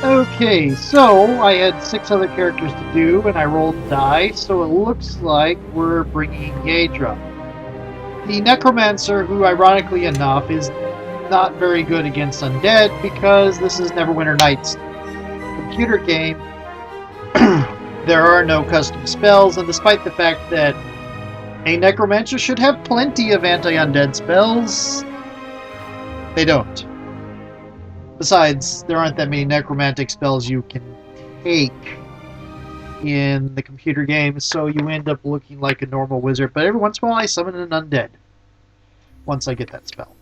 Okay, so I had 6 other characters to do, and I rolled die, so it looks like we're bringing Yeighdra. The necromancer, who ironically enough is not very good against undead because this is Neverwinter Nights computer game. There are no custom spells, and despite the fact that a necromancer should have plenty of anti-undead spells, they don't. Besides, there aren't that many necromantic spells you can take in the computer game, so you end up looking like a normal wizard, but every once in a while I summon an undead once I get that spell.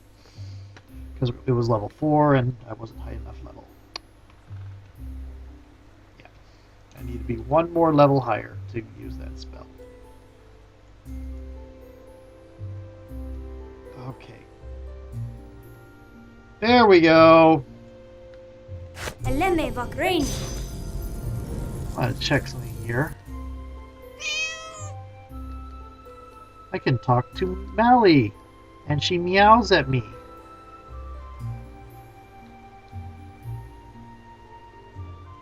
Because it was level 4 and I wasn't high enough level. Yeah. I need to be 1 more level higher to use that spell. Okay. There we go. I want to check something here. I can talk to Mally, and she meows at me.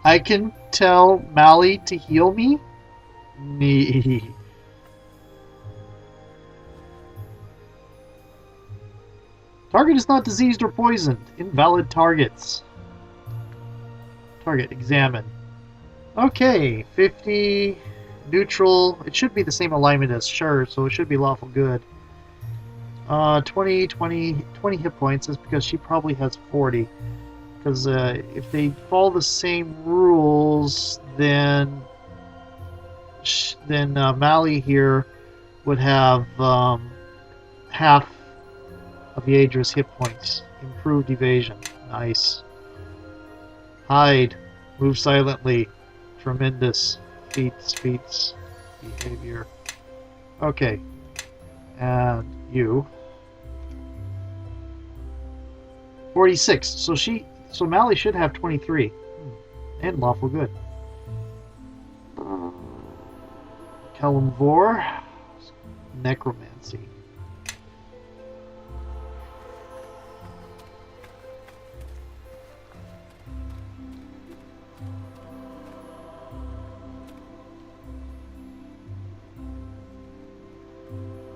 I can tell Mally to heal me? Me. Target is not diseased or poisoned. Invalid targets. Target, examine. Okay, 50, neutral. It should be the same alignment as Sure, so it should be lawful good. 20 hit points is because she probably has 40. Because if they follow the same rules, then Mally here would have half of Yeigdra's hit points. Improved evasion. Nice. Hide. Move silently. Tremendous. Feats. Behavior. Okay. And you. 46. So Mally should have 23. And lawful good. Kalimvor. Necromancy.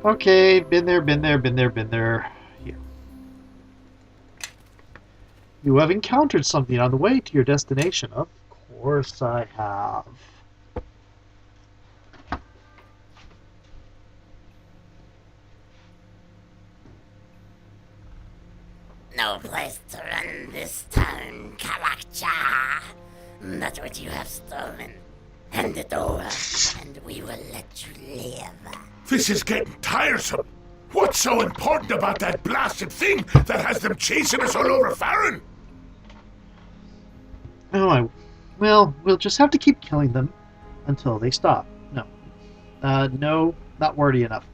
Okay, been there. Here. You have encountered something on the way to your destination. Of course I have. No place to run this town, Kalakcha. That's what you have stolen. Hand it over, and we will let you live. This is getting tiresome. What's so important about that blasted thing that has them chasing us all over Farron? Oh, well, we'll just have to keep killing them until they stop. No, not wordy enough.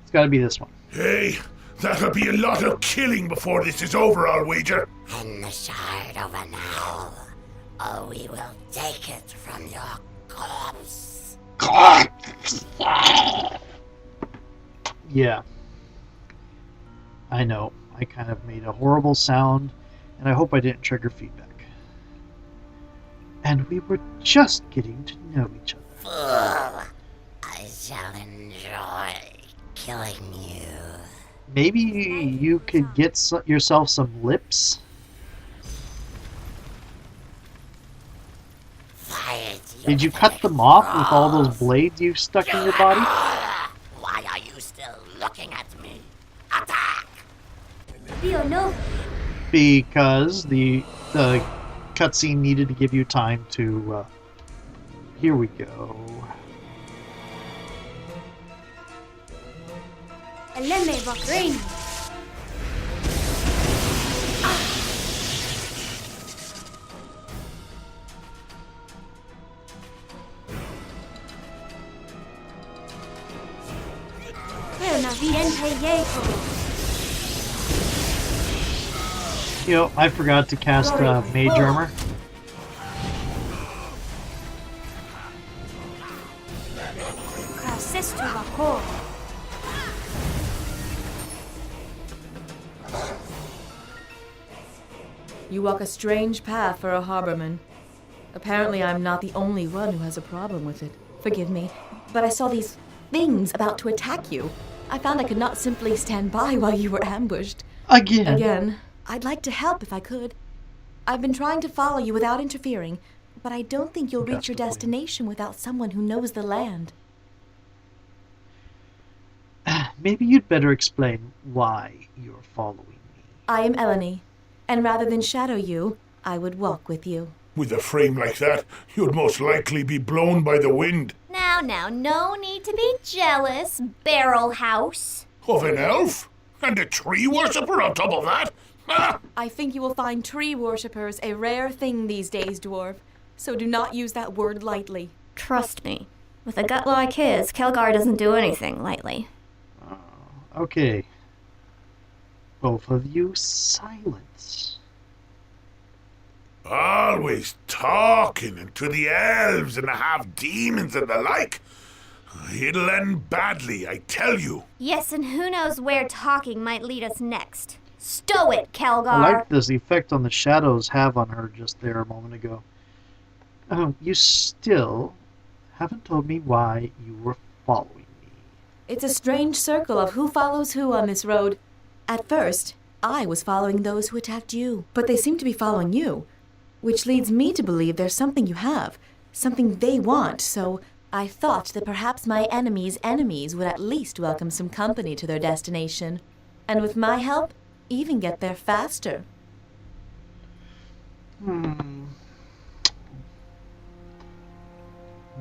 It's got to be this one. Hey, that'll be a lot of killing before this is over, I'll wager. Hand the shard over now, or we will take it from your corpse. Yeah. I know. I kind of made a horrible sound, and I hope I didn't trigger feedback. And we were just getting to know each other. Fool! I shall enjoy killing you. Maybe you could get yourself some lips? Did you cut them off with all those blades you've stuck in your body? Why are you still looking at me? Attack! Because the cutscene needed to give you time to... here we go. You know, I forgot to cast Mage Armor. You walk a strange path for a harborman. Apparently I'm not the only one who has a problem with it. Forgive me, but I saw these things about to attack you. I found I could not simply stand by while you were ambushed. Again. I'd like to help if I could. I've been trying to follow you without interfering, but I don't think you'll reach your destination without someone who knows the land. Maybe you'd better explain why you're following me. I am Eleni, and rather than shadow you, I would walk with you. With a frame like that, you'd most likely be blown by the wind. Now, no need to be jealous, Barrel House. Of an elf? And a tree worshipper on top of that? Ah! I think you will find tree worshippers a rare thing these days, dwarf, so do not use that word lightly. Trust me, with a gut like his, Kelgar doesn't do anything lightly. Okay. Both of you, silence. Always talking and to the elves and the half-demons and the like. It'll end badly, I tell you. Yes, and who knows where talking might lead us next. Stow it, Kelgar! I like this effect on the shadows have on her just there a moment ago. You still haven't told me why you were following me. It's a strange circle of who follows who on this road. At first, I was following those who attacked you, but they seem to be following you, which leads me to believe there's something you have, something they want, so I thought that perhaps my enemy's enemies would at least welcome some company to their destination, and with my help, even get there faster.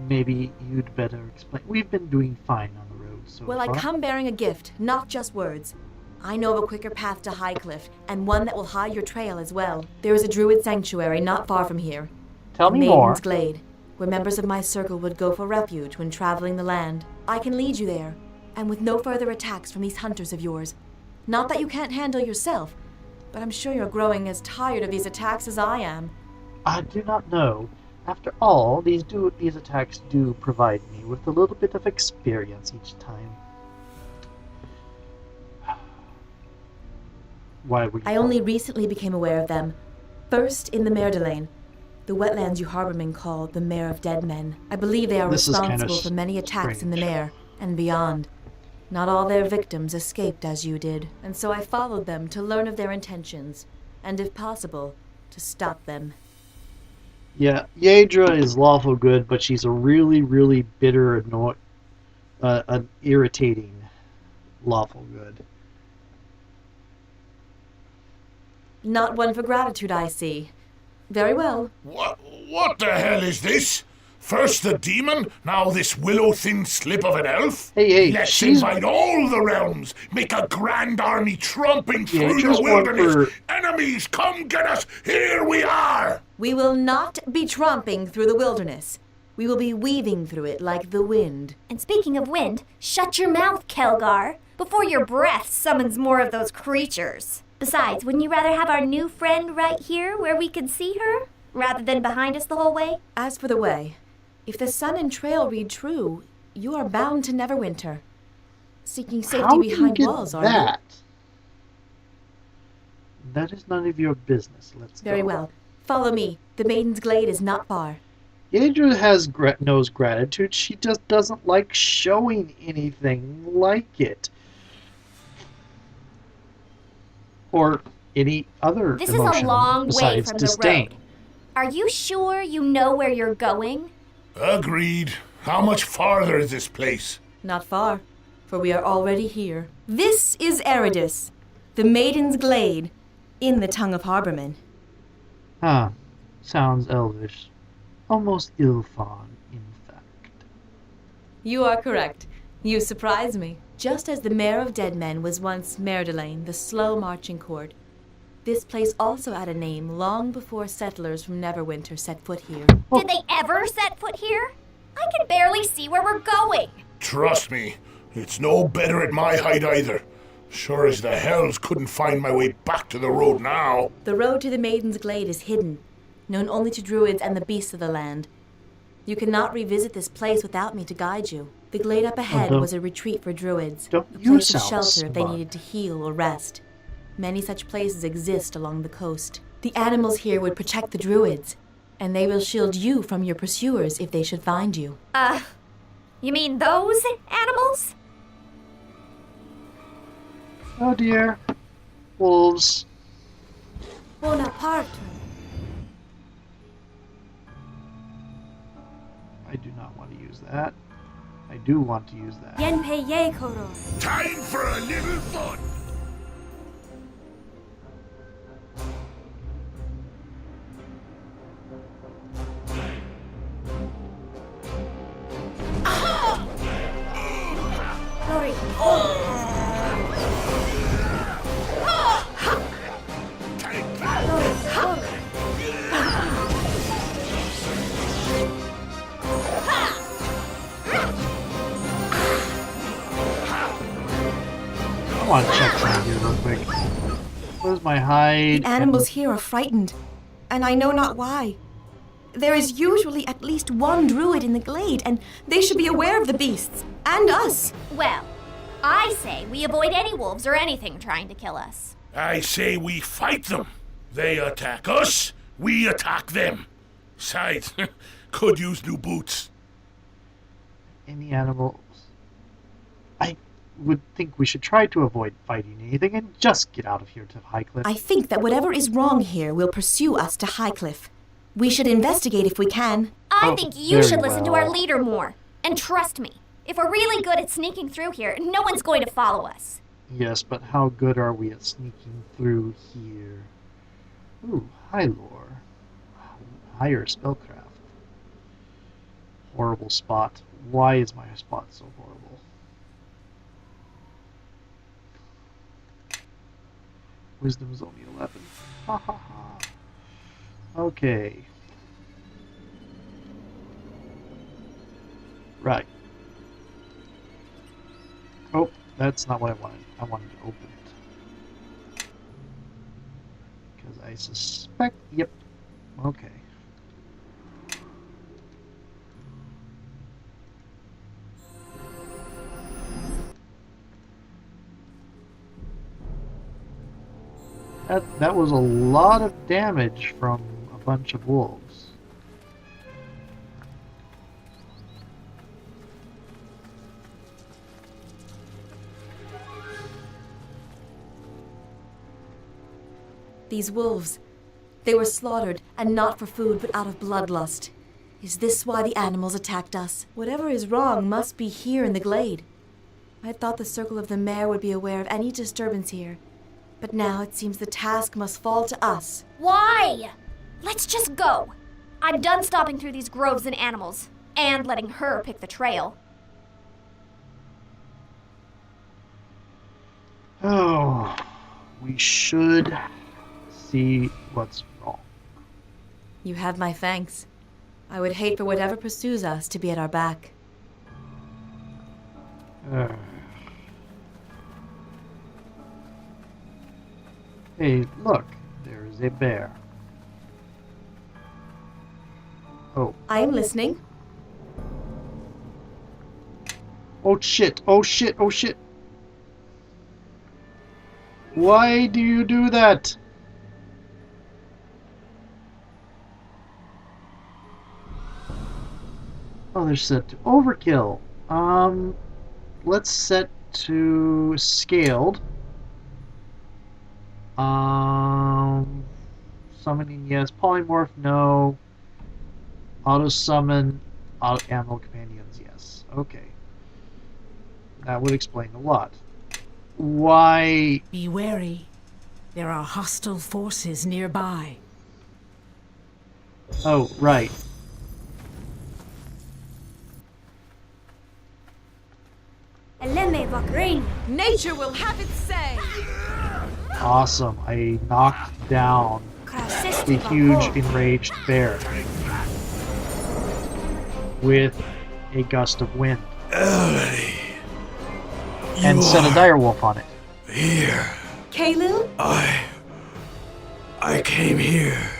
Maybe you'd better explain. We've been doing fine on the road so Well, far. I come bearing a gift, not just words. I know of a quicker path to Highcliff, and one that will hide your trail as well. There is a druid sanctuary not far from here. Tell the me more. Maiden's Glade, where members of my circle would go for refuge when traveling the land. I can lead you there, and with no further attacks from these hunters of yours. Not that you can't handle yourself, but I'm sure you're growing as tired of these attacks as I am. I do not know. After all, these attacks do provide me with a little bit of experience each time. Why were you I only recently became aware of them. First, in the Merdelane, the wetlands you harbormen call the Mare of Dead Men. I believe they are This is responsible kinda for many attacks in the strange. Mare and beyond. Not all their victims escaped as you did, and so I followed them to learn of their intentions, and if possible, to stop them. Yeah, Yeighdra is lawful good, but she's a really, really bitter, an irritating lawful good. Not one for gratitude, I see. Very well. What the hell is this? First the demon, now this willow-thin slip of an elf? Hey, Let's she's... invite all the realms, make a grand army tromping through just the one wilderness. for- Enemies, come get us! Here we are! We will not be tromping through the wilderness. We will be weaving through it like the wind. And speaking of wind, shut your mouth, Kelgar, before your breath summons more of those creatures. Besides, wouldn't you rather have our new friend right here where we can see her, rather than behind us the whole way? As for the way, if the sun and trail read true, you are bound to Neverwinter. Seeking safety How do you behind get walls, are that? That is none of your business. Let's you? Very go. well. Follow me. The Maiden's Glade is not far. Yeighdra has knows gratitude. She just doesn't like showing anything like it. Or any other This is emotion a long way besides from disdain. the road. Are you sure you know where you're going? Agreed. How much farther is this place? Not far, for we are already here. This is Eridus, the Maiden's Glade, in the tongue of Harbormen. Huh. Sounds elvish. Almost Ilfon, in fact. You are correct. You surprise me. Just as the Mare of Dead Men was once Merdelane, the slow-marching court, this place also had a name long before settlers from Neverwinter set foot here. Did they ever set foot here? I can barely see where we're going. Trust me, it's no better at my height either. Sure as the hells couldn't find my way back to the road now. The road to the Maiden's Glade is hidden, known only to druids and the beasts of the land. You cannot revisit this place without me to guide you. The glade up ahead was a retreat for druids, a place of shelter if they needed to heal or rest. Many such places exist along the coast. The animals here would protect the druids. And they will shield you from your pursuers if they should find you. You mean those animals? Oh dear. Wolves. Bonaparte. I do not want to use that. I do want to use that. Yenpei Yeighdra. Time for a little fun. Glory. Take that. I want to check something here real quick. Where's my hide? The animals here are frightened, and I know not why. There is usually at least one druid in the glade, and they should be aware of the beasts, and us. Well, I say we avoid any wolves or anything trying to kill us. I say we fight them. They attack us, we attack them. Besides, could use new boots. Any animals? I would think we should try to avoid fighting anything and just get out of here to Highcliff. I think that whatever is wrong here will pursue us to Highcliff. We should investigate if we can. I think you very should listen to well. our leader more. And trust me, if we're really good at sneaking through here, no one's going to follow us. Yes, but how good are we at sneaking through here? Ooh, high lore. Higher spellcraft. Horrible spot. Why is my spot so horrible? Wisdom's only 11. Ha ha ha. Okay. Right. Oh, that's not what I wanted. I wanted to open it. Because I suspect... Yep. Okay. That was a lot of damage from a bunch of wolves. These wolves, they were slaughtered, and not for food, but out of bloodlust. Is this why the animals attacked us? Whatever is wrong must be here in the glade. I thought the Circle of the Mare would be aware of any disturbance here, but now it seems the task must fall to us. Why? Let's just go. I'm done stopping through these groves and animals, and letting her pick the trail. Oh, we should see what's wrong. You have my thanks. I would hate for whatever pursues us to be at our back. Hey, look, there is a bear. Oh. I am listening. Oh shit, oh shit, oh shit. Why do you do that? Oh, they're set to overkill. Let's set to scaled. Summoning, yes. Polymorph, no. Auto summon, animal companions, yes. Okay. That would explain a lot. Why? Be wary. There are hostile forces nearby. Oh, right. Nature will have its say! Awesome. I knocked down the huge enraged bear with a gust of wind. Elodie, And set a direwolf on it. here. Kalil? I came here.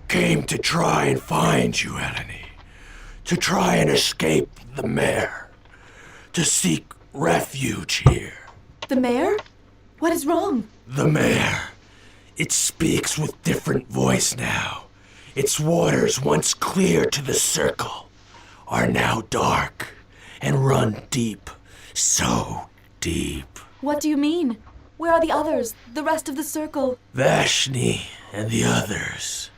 Came to try and find you, Eleni. To try and escape the mare. To seek refuge here. The mayor? What is wrong? The mare. It speaks with different voice now. Its waters, once clear to the circle, are now dark and run deep, so deep. What do you mean? Where are the others? The rest of the circle? Vashni and the others,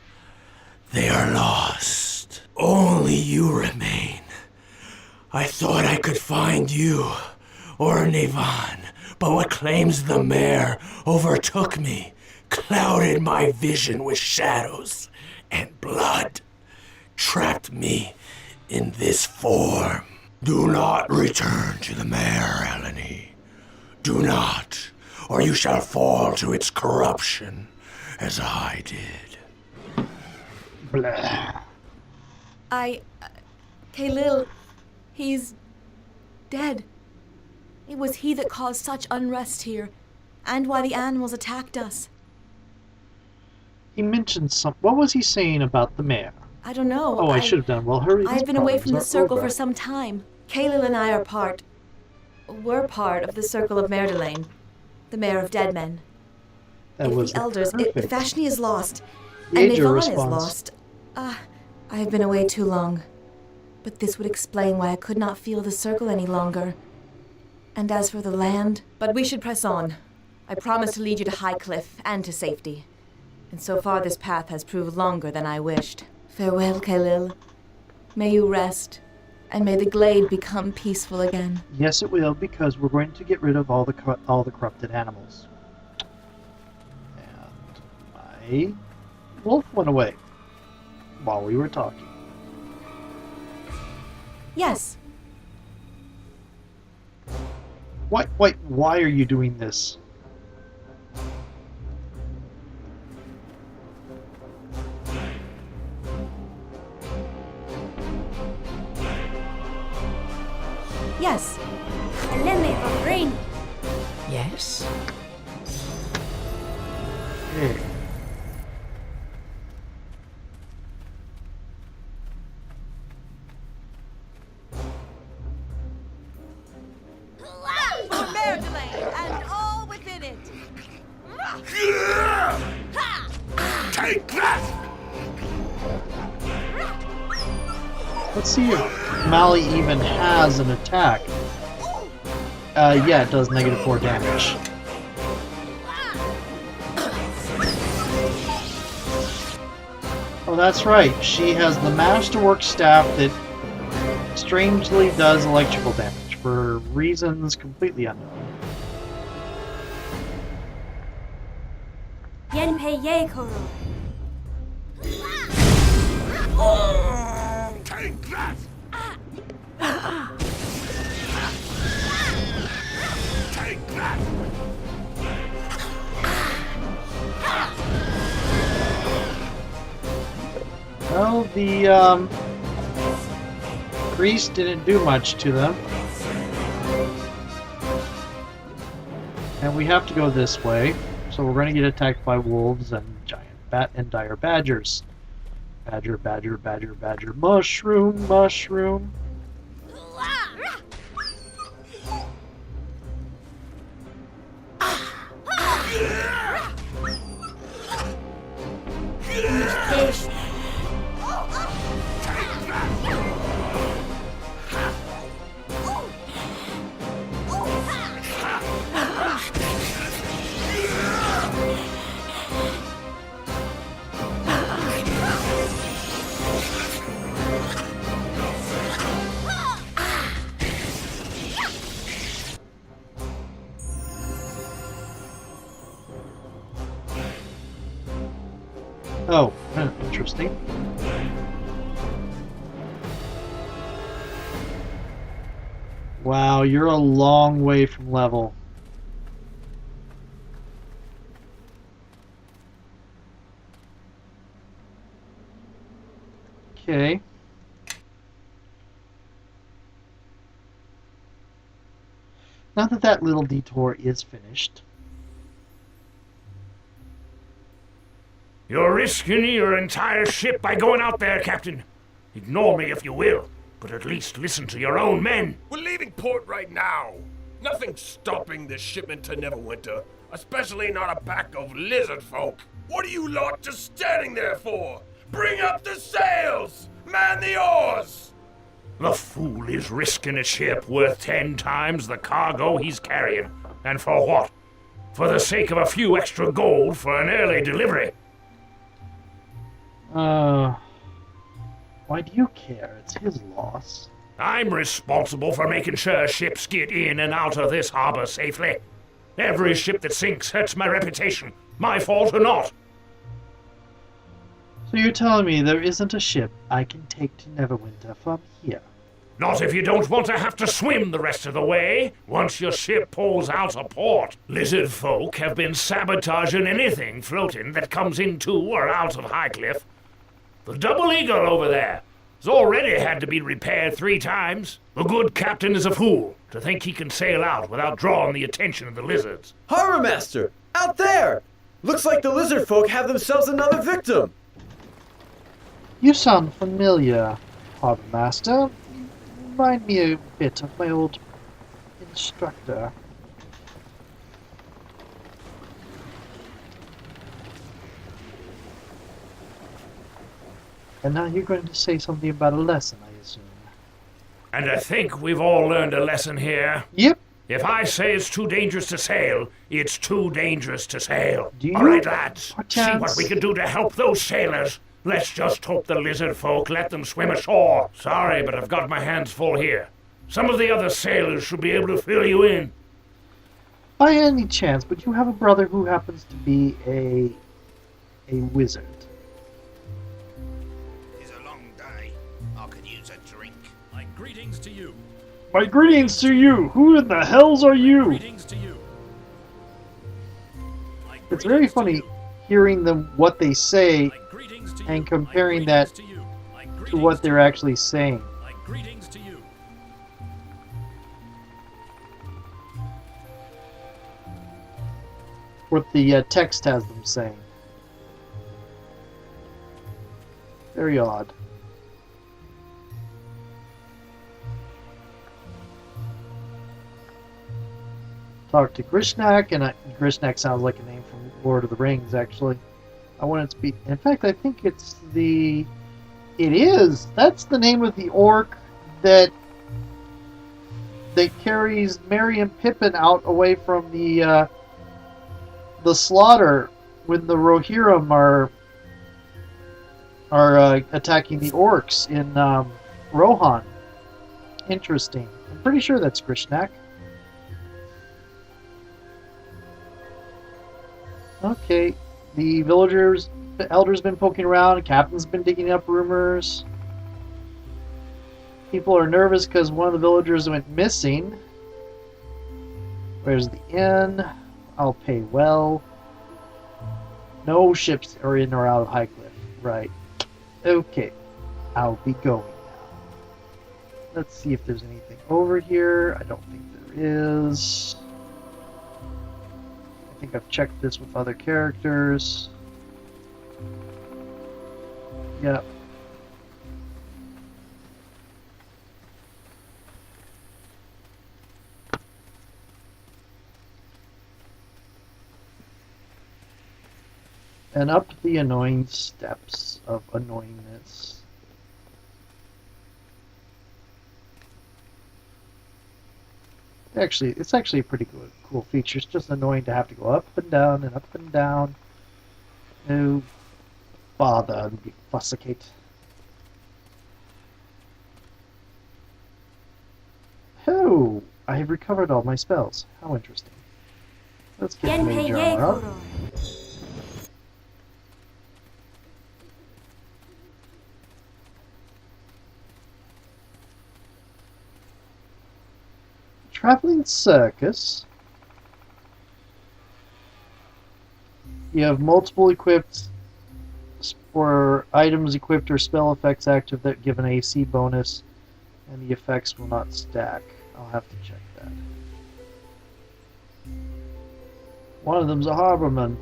they are lost. Only you remain. I thought I could find you, or NwN, but what claims the mare overtook me, clouded my vision with shadows and blood, trapped me in this form. Do not return to the mare, Eleni. Do not, or you shall fall to its corruption, as I did. Blah. Kahlil, he's dead. It was he that caused such unrest here, and why the animals attacked us. He mentioned some. What was he saying about the mare? I don't know. Oh, I should have done. Well, hurry. I've been away from the circle for some time. Kahlil and I were part of the circle of Merdelaine, the mayor of dead men. That If was the elders, if perfect. Vashni is lost, and Yeighdra NwN is responds. lost, I have been away too long. But this would explain why I could not feel the circle any longer. And as for the land... But we should press on. I promise to lead you to Highcliff and to safety. And so far this path has proved longer than I wished. Farewell, Kahlil. May you rest, and may the glade become peaceful again. Yes, it will, because we're going to get rid of all the corrupted animals. And my wolf went away while we were talking. Yes, Why are you doing this? yes. Let me have a brain. Yes? Hey. For Merdelaine and all within it. Take that! Let's see if Mali even has an attack. Yeah, it does -4 damage. Oh, that's right. She has the Masterwork Staff that strangely does electrical damage for reasons completely unknown. Yenpei Yeighdra. Take that! Take that! Well, the priest didn't do much to them. And we have to go this way, so we're going to get attacked by wolves and giant bat and dire badgers. Badger, badger, badger, badger, mushroom, mushroom. Fish. Oh, interesting. Wow, you're a long way from level. Okay. Now that that little detour is finished. You're risking your entire ship by going out there, Captain. Ignore me if you will, but at least listen to your own men. We're leaving port right now. Nothing's stopping this shipment to Neverwinter, especially not a pack of lizard folk. What are you lot just standing there for? Bring up the sails! Man the oars! The fool is risking a ship worth 10 times the cargo he's carrying. And for what? For the sake of a few extra gold for an early delivery. Why do you care? It's his loss. I'm responsible for making sure ships get in and out of this harbor safely. Every ship that sinks hurts my reputation, my fault or not. So you're telling me there isn't a ship I can take to Neverwinter from here? Not if you don't want to have to swim the rest of the way, once your ship pulls out of port. Lizard folk have been sabotaging anything floating that comes into or out of Highcliff. The Double Eagle over there has already had to be repaired 3 times. The good captain is a fool to think he can sail out without drawing the attention of the lizards. Harbor Master! Out there! Looks like the lizard folk have themselves another victim! You sound familiar, Harbor Master. You remind me a bit of my old instructor. And now you're going to say something about a lesson, I assume. And I think we've all learned a lesson here. Yep. If I say it's too dangerous to sail, it's too dangerous to sail. Do you, all right, lads, see chance? what we can do to help those sailors. Let's just hope the lizard folk let them swim ashore. Sorry, but I've got my hands full here. Some of the other sailors should be able to fill you in. By any chance, but you have a brother who happens to be a wizard. It's a long day. I could use a drink. My greetings to you. My greetings to you! Who in the hells are you? Greetings to you. It's very funny hearing them what they say and comparing that to what they're actually saying. My greetings to you. What the text has them saying. Very odd. Talk to Grishnak, and Grishnak sounds like a name from Lord of the Rings, actually. I want it to be... In fact, I think it's the... It is! That's the name of the orc that carries Merry and Pippin out away from the slaughter when the Rohirrim are attacking the orcs in Rohan. Interesting. I'm pretty sure that's Grishnak. Okay, the elder's been poking around, captain's been digging up rumors. People are nervous because one of the villagers went missing. Where's the inn? I'll pay well. No ships are in or out of Highcliff. Right. Okay, I'll be going now. Let's see if there's anything over here. I don't think there is. I think I've checked this with other characters. Yep. And up the annoying steps of annoyingness. Actually, it's actually a pretty good, cool feature. It's just annoying to have to go up and down and up and down. No bother and be fussicate. Oh, I have recovered all my spells. How interesting. Let's get Major Armor up. Traveling circus. You have multiple equipped for items equipped or spell effects active that give an AC bonus, and the effects will not stack. I'll have to check that. One of them's a harborman.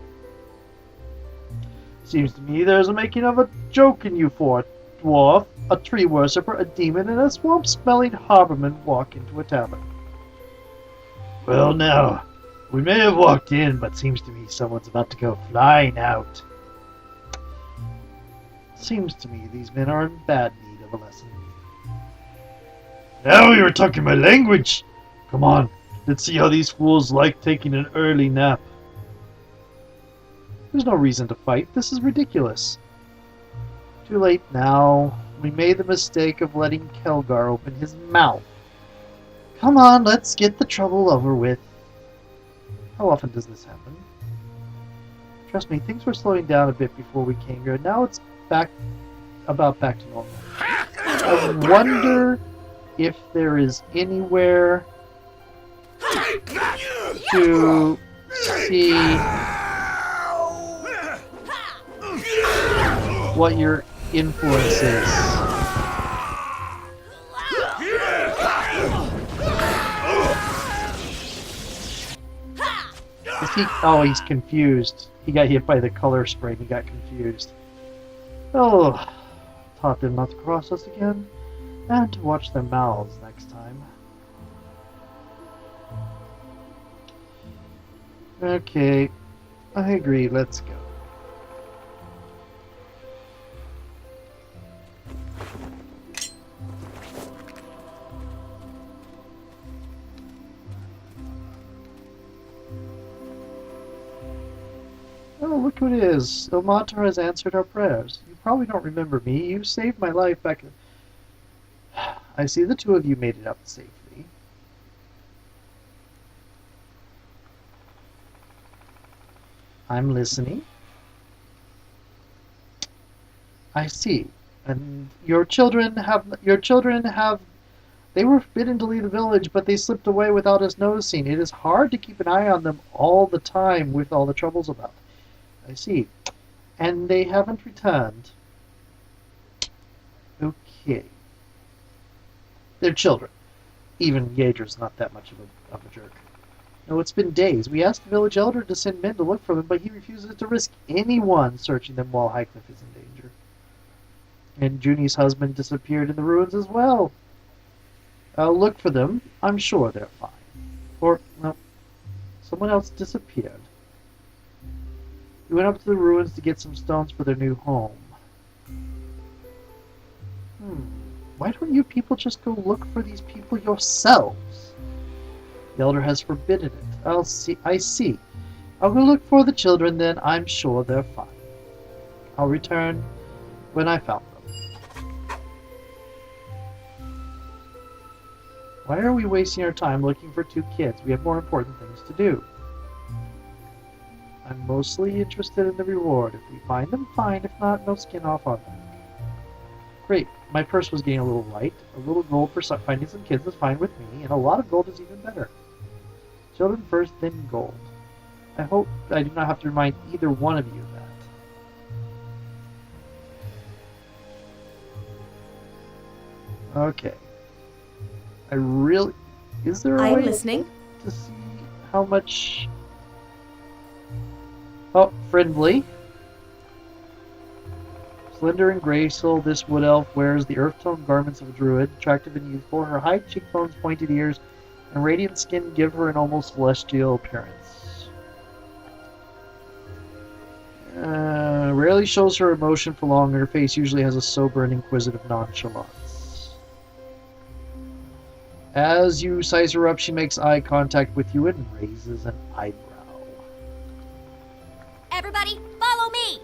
Seems to me there's a making of a joke in you for it. Dwarf, a tree worshipper, a demon, and a swamp-smelling harborman walk into a tavern. Well, now, we may have walked in, but seems to me someone's about to go flying out. Seems to me these men are in bad need of a lesson. Now you're talking my language! Come on, let's see how these fools like taking an early nap. There's no reason to fight. This is ridiculous. Too late now. We made the mistake of letting Kelgar open his mouth. Come on, let's get the trouble over with. How often does this happen? Trust me, things were slowing down a bit before we came here. Now it's back to normal. I wonder if there is anywhere to see what your influence is. Oh, he's confused. He got hit by the color spray and he got confused. Oh, taught them not to cross us again, and to watch their mouths next time. Okay, I agree, let's go. Oh, look who it is. Ilmatar has answered our prayers. You probably don't remember me. You saved my life back in... I see the two of you made it up safely. I'm listening. I see. And your children have... They were forbidden to leave the village, but they slipped away without us noticing. It is hard to keep an eye on them all the time with all the troubles about. I see. And they haven't returned. Okay. They're children. Even Yeigdra's not that much of a jerk. No, it's been days. We asked the village elder to send men to look for them, but he refuses to risk anyone searching them while Highcliff is in danger. And Junie's husband disappeared in the ruins as well. I'll look for them. I'm sure they're fine. Or, no, someone else disappeared. We went up to the ruins to get some stones for their new home. Why don't you people just go look for these people yourselves? The elder has forbidden it. I see. I'll go look for the children then. I'm sure they're fine. I'll return when I found them. Why are we wasting our time looking for two kids? We have more important things to do. I'm mostly interested in the reward. If we find them, fine. If not, no skin off our back. Great. My purse was getting a little light. A little gold for finding some kids is fine with me, and a lot of gold is even better. Children first, then gold. I hope I do not have to remind either one of you of that. Okay. Is there a way listening to see how much... Oh, friendly. Slender and graceful, this wood elf wears the earth-toned garments of a druid, attractive and youthful. Her high cheekbones, pointed ears, and radiant skin give her an almost celestial appearance. Rarely shows her emotion for long, and her face usually has a sober and inquisitive nonchalance. As you size her up, she makes eye contact with you and raises an eyebrow. Everybody, follow me!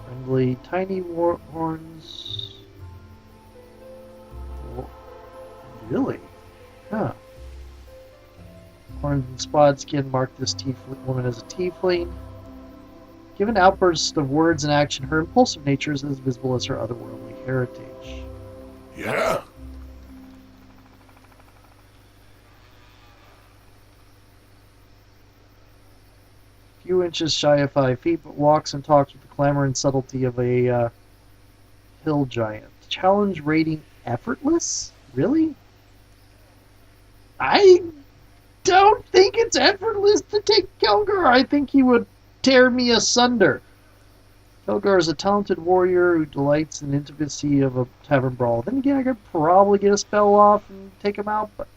Friendly, tiny horns. Really? Huh. Horns and spotted skin mark this woman as a tiefling. Given outbursts of words and action, her impulsive nature is as visible as her otherworldly heritage. Yeah? Few inches shy of 5 feet, but walks and talks with the clamor and subtlety of a hill giant. Challenge rating effortless? Really? I don't think it's effortless to take Kelgar. I think he would tear me asunder. Kelgar is a talented warrior who delights in the intimacy of a tavern brawl. Then again, I could probably get a spell off and take him out, but...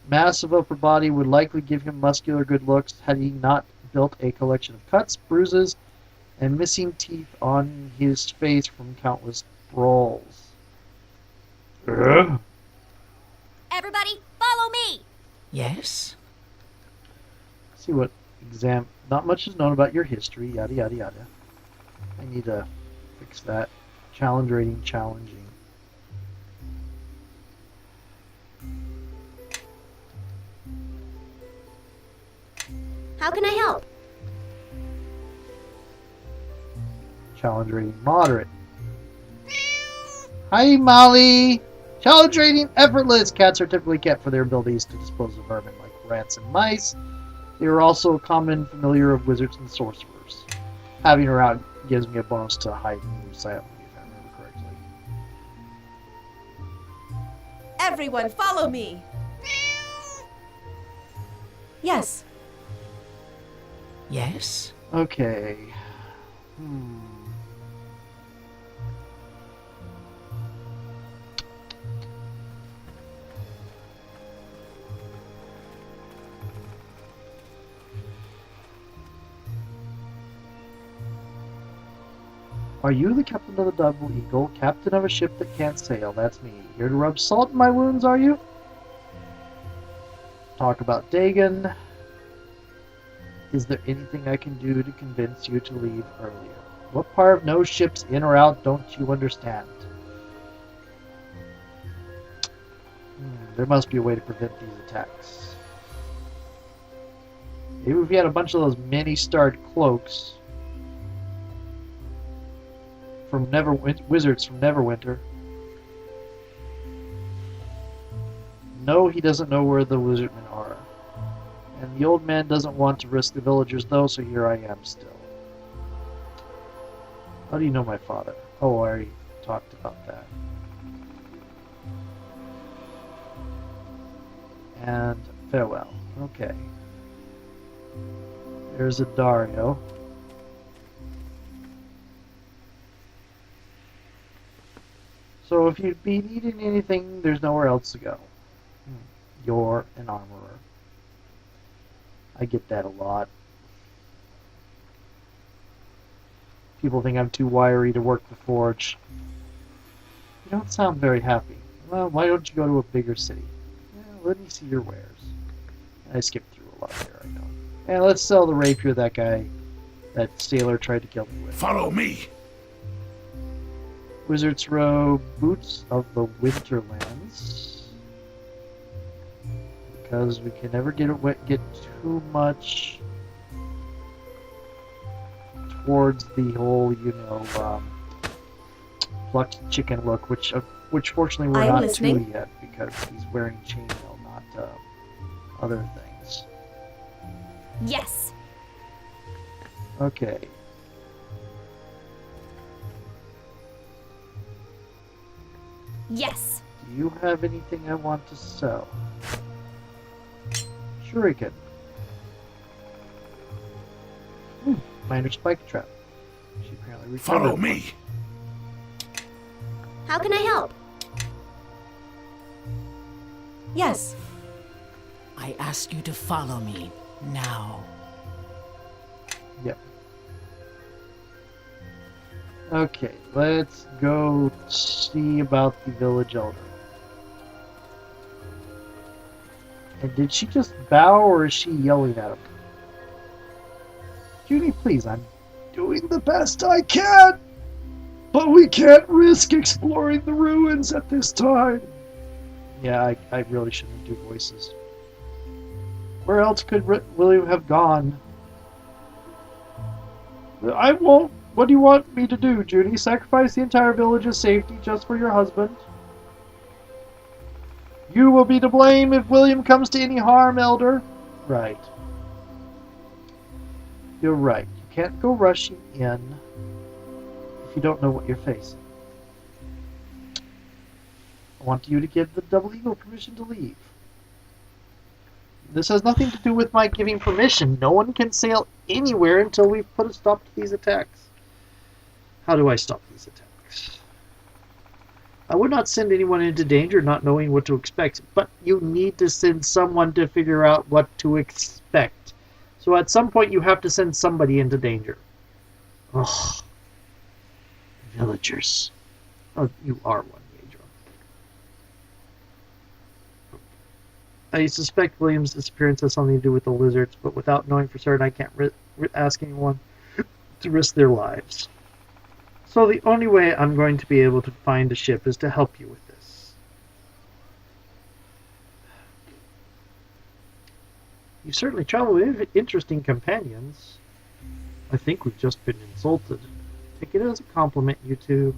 massive upper body would likely give him muscular good looks had he not built a collection of cuts, bruises, and missing teeth on his face from countless brawls. Everybody, follow me! Yes? See what not much is known about your history, yada yada yada. I need to fix that. Challenge rating, challenging. How can I help? Challenge rating, moderate. Hi, Molly! Challenge rating, effortless. Cats are typically kept for their abilities to dispose of vermin like rats and mice. They are also a common familiar of wizards and sorcerers. Having her out gives me a bonus to hide and move silently, if I remember correctly. Everyone, follow me! Yes. Yes? Okay. Are you the captain of the Double Eagle, captain of a ship that can't sail? That's me. Here to rub salt in my wounds, are you? Talk about Dagon. Is there anything I can do to convince you to leave earlier? What part of no ships in or out don't you understand? There must be a way to prevent these attacks. Maybe if we had a bunch of those many-starred cloaks from wizards from Neverwinter. No, he doesn't know where the wizardmen are. And the old man doesn't want to risk the villagers, though, so here I am still. How do you know my father? Oh, I already talked about that. And farewell. Okay. There's a Dario. So if you'd be needing anything, there's nowhere else to go. You're an armorer. I get that a lot. People think I'm too wiry to work the forge. You don't sound very happy. Well, why don't you go to a bigger city? Well, let me see your wares. I skipped through a lot there, I know. And let's sell the rapier that sailor tried to kill me with. Follow me! Wizard's Row, Boots of the Winterlands. Because we can never get too much towards the whole, plucked chicken look, which fortunately we're not to yet, because he's wearing chainmail, not other things. Yes. Okay. Yes. Do you have anything I want to sell? Shuriken. Minor spike trap. She apparently recovered. Follow me. How can I help? Yes. I ask you to follow me now. Yep. Okay, let's go see about the village elder. And did she just bow, or is she yelling at him? Judy, please, I'm doing the best I can, but we can't risk exploring the ruins at this time. Yeah, I really shouldn't do voices. Where else could William have gone? I won't. What do you want me to do, Judy? Sacrifice the entire village's safety just for your husband? You will be to blame if William comes to any harm, Elder. Right. You're right. You can't go rushing in if you don't know what you're facing. I want you to give the Double Eagle permission to leave. This has nothing to do with my giving permission. No one can sail anywhere until we've put a stop to these attacks. How do I stop these attacks? I would not send anyone into danger not knowing what to expect, but you need to send someone to figure out what to expect. So at some point you have to send somebody into danger. Ugh. Villagers. Oh, you are one, Yeighdra. I suspect William's disappearance has something to do with the lizards, but without knowing for certain, I can't ask anyone to risk their lives. So the only way I'm going to be able to find a ship is to help you with this. You certainly travel with interesting companions. I think we've just been insulted. Take it as a compliment, you two.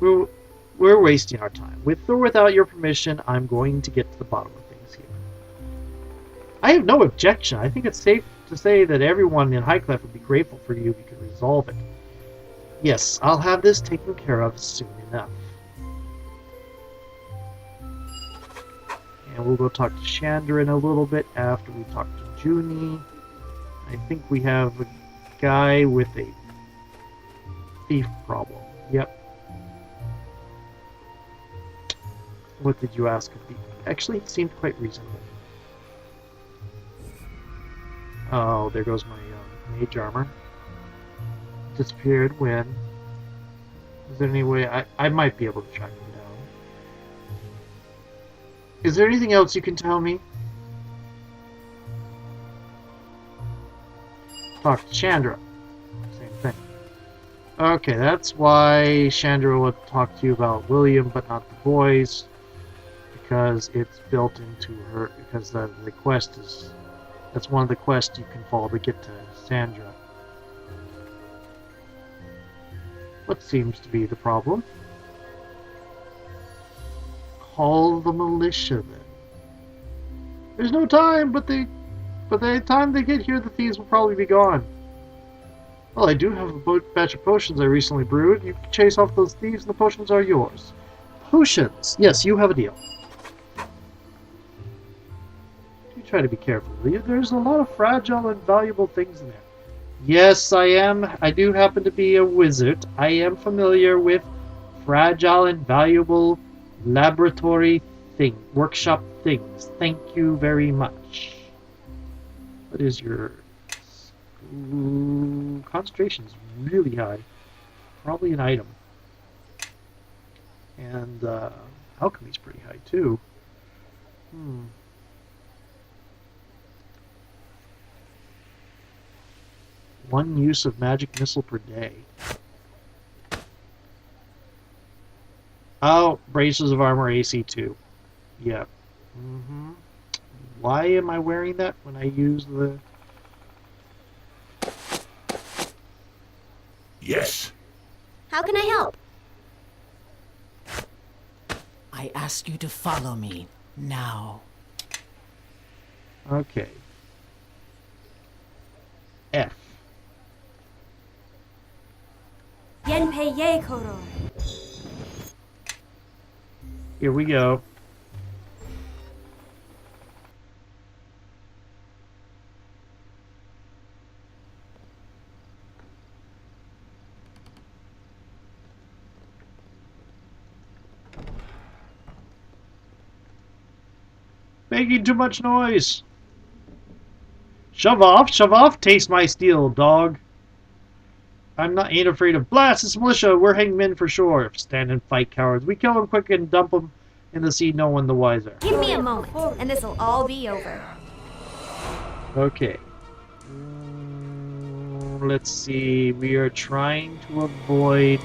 We're wasting our time. With or without your permission, I'm going to get to the bottom of things here. I have no objection. I think it's safe to say that everyone in Highcliff would be grateful for you if you could resolve it. Yes, I'll have this taken care of soon enough. And we'll go talk to Chandra in a little bit after we talk to Junie. I think we have a guy with a thief problem. Yep. What did you ask of the... Actually, it seemed quite reasonable. Oh, there goes my mage armor. Disappeared when? Is there any way... I might be able to track him down. Is there anything else you can tell me? Talk to Chandra. Same thing. Okay, that's why Chandra would talk to you about William, but not the boys. Because it's built into her, because the quest is, that's one of the quests you can follow to get to Sandra. What seems to be the problem? Call the militia then. There's no time, but by the time they get here, the thieves will probably be gone. Well, I do have a batch of potions I recently brewed. You can chase off those thieves and the potions are yours. Potions! Yes, you have a deal. Try to be careful. There's a lot of fragile and valuable things in there. Yes, I am. I do happen to be a wizard. I am familiar with fragile and valuable laboratory workshop things. Thank you very much. What is your... concentration is really high. Probably an item. And alchemy's pretty high too. One use of magic missile per day. Oh, braces of armor AC 2. Yep. Why am I wearing that when I use the... Yes. How can I help? I ask you to follow me now. Okay. F. Yenpei Yeighdra. Here we go. Making too much noise. Shove off, taste my steel, dog. Ain't afraid of blast. It's militia. We're hangmen for sure. Stand and fight, cowards. We kill them quick and dump them in the sea. No one the wiser. Give me a moment, and this'll all be over. Okay. Let's see. We are trying to avoid...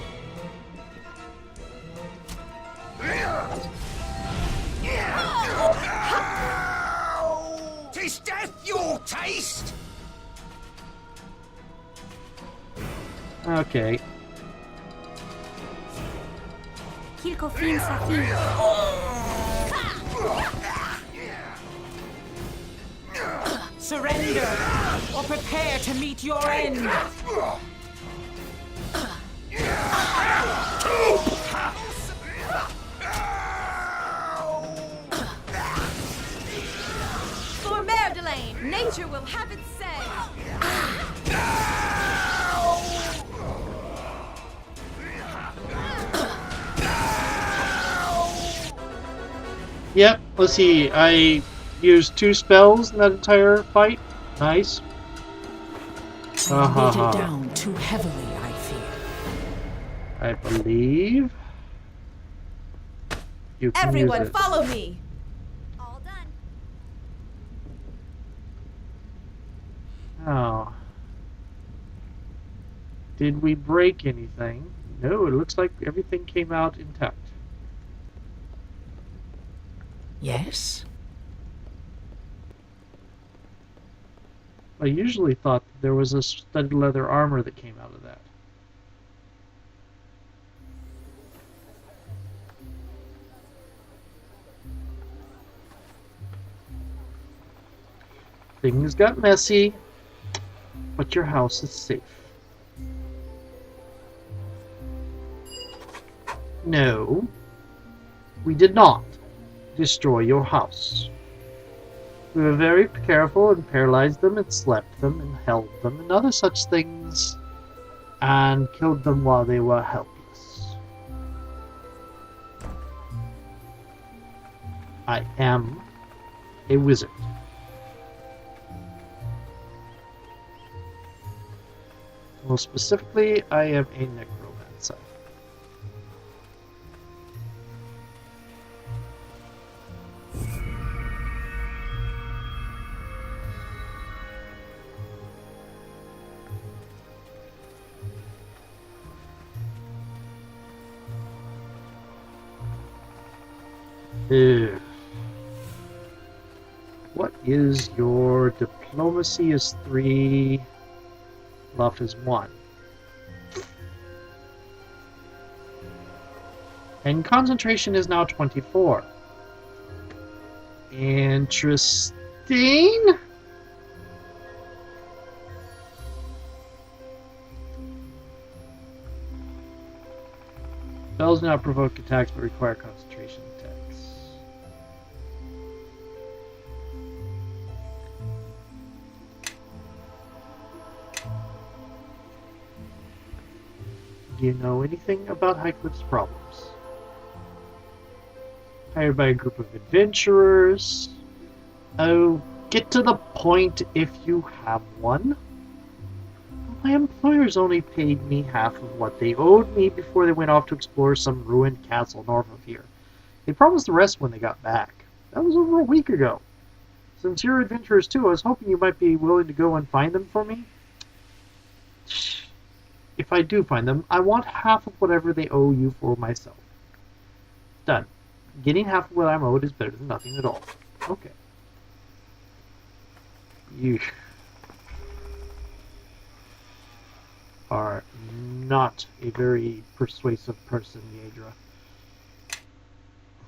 Tis death you'll taste! Okay. Hilkofin Safin. Surrender, or prepare to meet your end. For Merdelaine, nature will have its say. Yep, let's see. I used 2 spells in that entire fight. Nice. They laid it down too heavily, I fear. I believe you can Everyone, use it. follow me! All done. Oh. Did we break anything? No, it looks like everything came out intact. Yes? I usually thought that there was a studded leather armor that came out of that. Things got messy, but your house is safe. No, we did not destroy your house. We were very careful and paralyzed them and slept them and held them and other such things and killed them while they were helpless. I am a wizard. More specifically, I am a necromancer. Ugh. What is your diplomacy is 3, bluff is 1. And concentration is now 24. Interesting. Spells do not provoke attacks but require concentration attacks. Do you know anything about Highcliff's problems? Hired by a group of adventurers. Oh, get to the point if you have one. My employers only paid me half of what they owed me before they went off to explore some ruined castle north of here. They promised the rest when they got back. That was over a week ago. Since you're adventurers too, I was hoping you might be willing to go and find them for me. If I do find them, I want half of whatever they owe you for myself. Done. Getting half of what I'm owed is better than nothing at all. Okay. You are not a very persuasive person, Yeighdra.